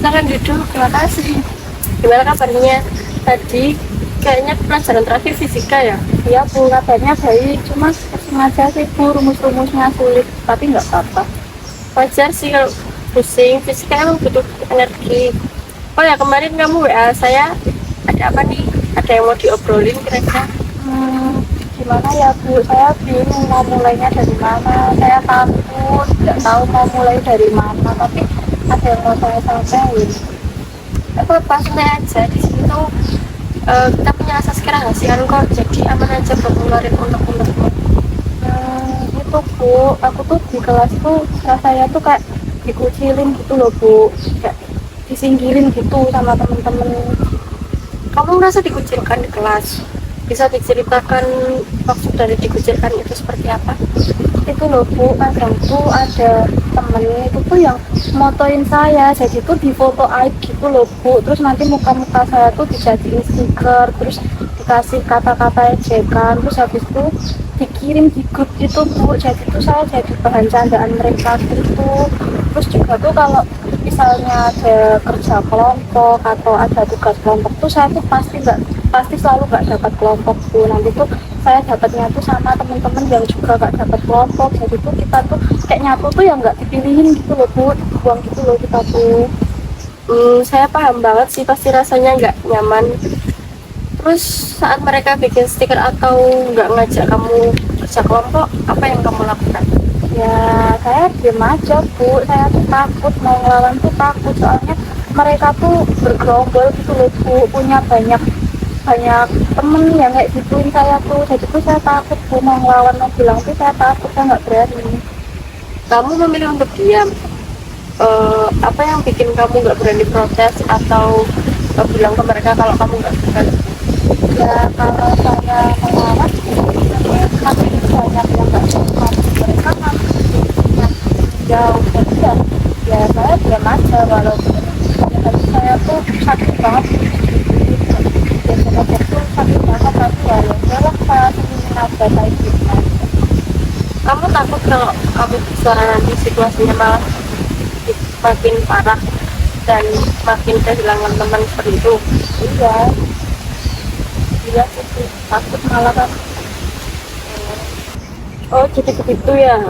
Silakan duduk, terima kasih. Gimana kabarnya? Tadi kayaknya pelajaran terakhir fisika ya? Iya Bu, kabarnya baik, cuma sengaja sih Bu, rumus-rumusnya sulit, tapi nggak apa-apa. Wajar sih kalau pusing, fisika emang butuh energi. Oh ya, kemarin kamu WA saya, ada apa nih? Ada yang mau diobrolin kira-kira? Hmm, Gimana ya Bu, saya bingung mau mulainya dari mana, saya takut, nggak tahu mau mulai dari mana, tapi ada yang mau saya sampaikan. Apa santai aja, di sini tuh kita punya asas kerahasiaan kok, jadi aman aja buat ngeluarin unek-unekmu. Itu Bu, aku tuh di kelas tuh rasanya tuh kayak dikucilin gitu loh Bu, kayak disingkirin gitu sama temen-temen. Kamu merasa dikucilkan di kelas? Bisa diceritakan maksud dari dikucilkan itu seperti apa? Itu loh Bu, kadang tuh ada temen itu tuh yang motoin saya, jadi tuh di foto aib gitu loh Bu, terus nanti muka-muka saya tuh dijadiin stiker, terus dikasih kata-kata ejekan, terus habis itu dikirim di grup gitu Bu, jadi tuh saya jadi bahan candaan mereka gitu. Terus juga tuh kalau misalnya ada kerja kelompok atau ada tugas kelompok tuh saya tuh pasti selalu nggak dapat kelompok tuh, nanti tuh saya dapatnya tuh sama temen-temen yang juga gak dapat kelompok, jadi tuh kita tuh kayak nyatu tuh yang nggak dipilihin gitu loh Bu, dibuang gitu loh kita tuh. Saya paham banget sih, pasti rasanya nggak nyaman. Terus saat mereka bikin stiker atau nggak ngajak kamu kerja kelompok, apa yang kamu lakukan? Ya saya diem aja Bu, saya tuh takut mau ngelawan tuh takut, soalnya mereka tuh bergerombol gitu loh Bu, punya banyak banyak temen yang kayak gituin saya tuh, jadi tuh saya takut Bu, mau ngelawan mau bilang tuh saya takut, saya nggak berani. Kamu memilih untuk diam. Apa yang bikin kamu nggak berani protes atau bilang ke mereka kalau kamu nggak suka? Ya kalau saya melawan makin banyak yang nggak suka, mereka makin jauh, jadi ya saya diam aja, walaupun ya, tapi saya tuh sakit banget biasanya tuh sakit banget, tapi ya udahlah saya temenin aja kayak gitu. Kamu takut kalau kamu bicara nanti situasinya malah makin parah dan makin kehilangan teman seperti itu? Iya, iya sih, takut malah kan. Oh, jadi begitu ya.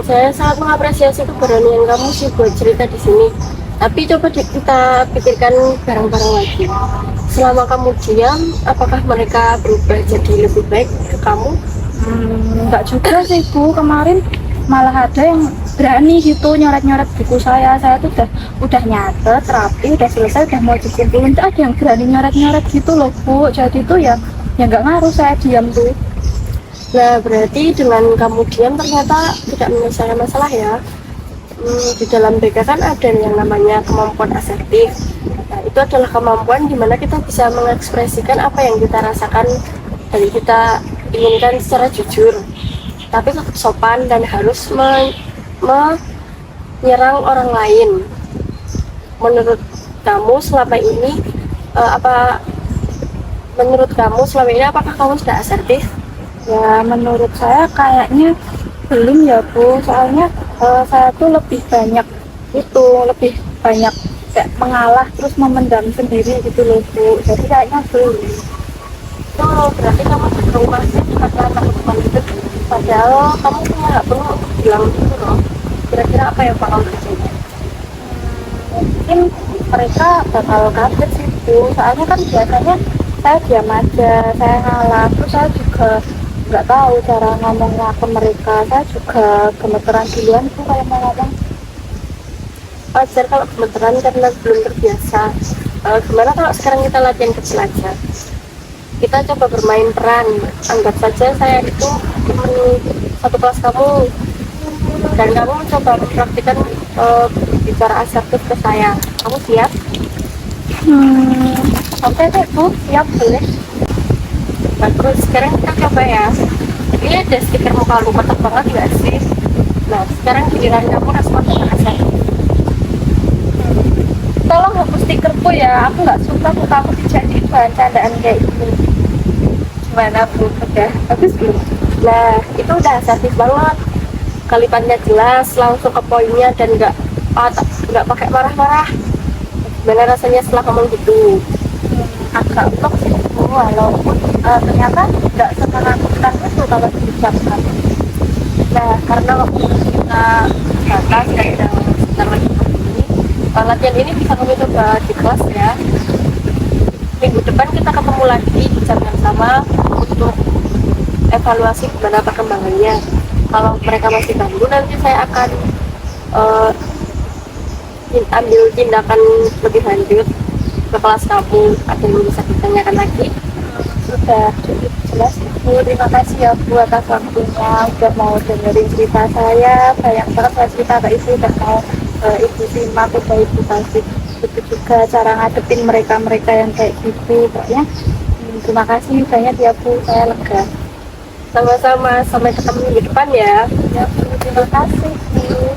Saya sangat mengapresiasi keberanian kamu sih buat cerita di sini. Tapi coba kita pikirkan bareng-bareng lagi. Selama kamu diam, apakah mereka berubah jadi lebih baik ke kamu? Enggak juga sih Bu, kemarin malah ada yang berani gitu nyoret-nyoret buku saya tuh udah nyatet rapi, udah selesai, udah mau dikumpulin tuh ada yang berani nyoret-nyoret gitu loh Bu, jadi tuh ya nggak ngaruh saya diam tuh. Nah, berarti dengan kamu diam ternyata tidak menyelesaikan masalah ya. Di dalam BK kan ada yang namanya kemampuan asertif. Nah, itu adalah kemampuan di mana kita bisa mengekspresikan apa yang kita rasakan dan kita inginkan secara jujur, tapi tetap sopan dan harus menyerang orang lain. Menurut kamu selama ini apa menurut kamu selama ini apakah kamu sudah asertif? Ya menurut saya kayaknya belum ya Bu, soalnya saya tuh lebih banyak kayak mengalah terus memendam sendiri gitu loh Bu, jadi kayaknya belum. Oh, berarti kamu berubah sih karena takut itu. Padahal kamu punya hak penuh untuk bilang gitu loh. Kira-kira apa yang bakal terjadi? Mungkin mereka bakal kaget sih Bu, soalnya kan biasanya saya diam aja, saya ngalah, terus saya juga nggak tahu cara ngomongnya ke mereka, saya juga gemeteran duluan tuh kalau mau ngomong. Wajar kalau gemeteran karena belum terbiasa. Gimana kalau sekarang kita latihan kecil aja? Kita coba bermain peran. Anggap saja saya itu teman satu kelas kamu dan kamu mencoba mempraktikkan bicara asertif ke saya. Kamu siap? Oke deh Bu, siap boleh. Bagus, sekarang kita coba ya. Ini ada stiker muka lu kotak banget gak sih? Nah, sekarang giliran kamu respon dengan asertif. Tolong hapus stikerku ya, aku nggak suka muka aku dijadiin bahan candaan kayak gini. Gimana Bu? Udah bagus belum? Nah, itu udah asertif banget. Kalimatnya jelas, langsung ke poinnya dan nggak pakai marah-marah. Gimana rasanya setelah ngomong gitu? Agak blok sih Bu, walaupun ternyata tidak menakutkan itu kalau diucapkan. Nah, karena waktu kita batas dan sebentar lagi ini, latihan ini bisa kami coba di kelas ya. Minggu depan kita ketemu lagi di jam yang sama untuk evaluasi gimana perkembangannya. Kalau mereka masih ganggu, nanti saya akan eh, ambil tindakan lebih lanjut ke kelas kamu. Ada yang bisa ditanyakan lagi? Sudah cukup jelas Bu, terima kasih ya Bu atas waktunya udah mau dengerin cerita saya. Banyak banget saya cerita ke Ibu dan mau Ibu simak, udah Ibu kasih itu juga cara ngadepin mereka-mereka yang kayak gitu pokoknya. Terima kasih banyak ya Bu, saya lega. Sama-sama, sampai ketemu minggu depan ya. Ya Bu, terima kasih Bu.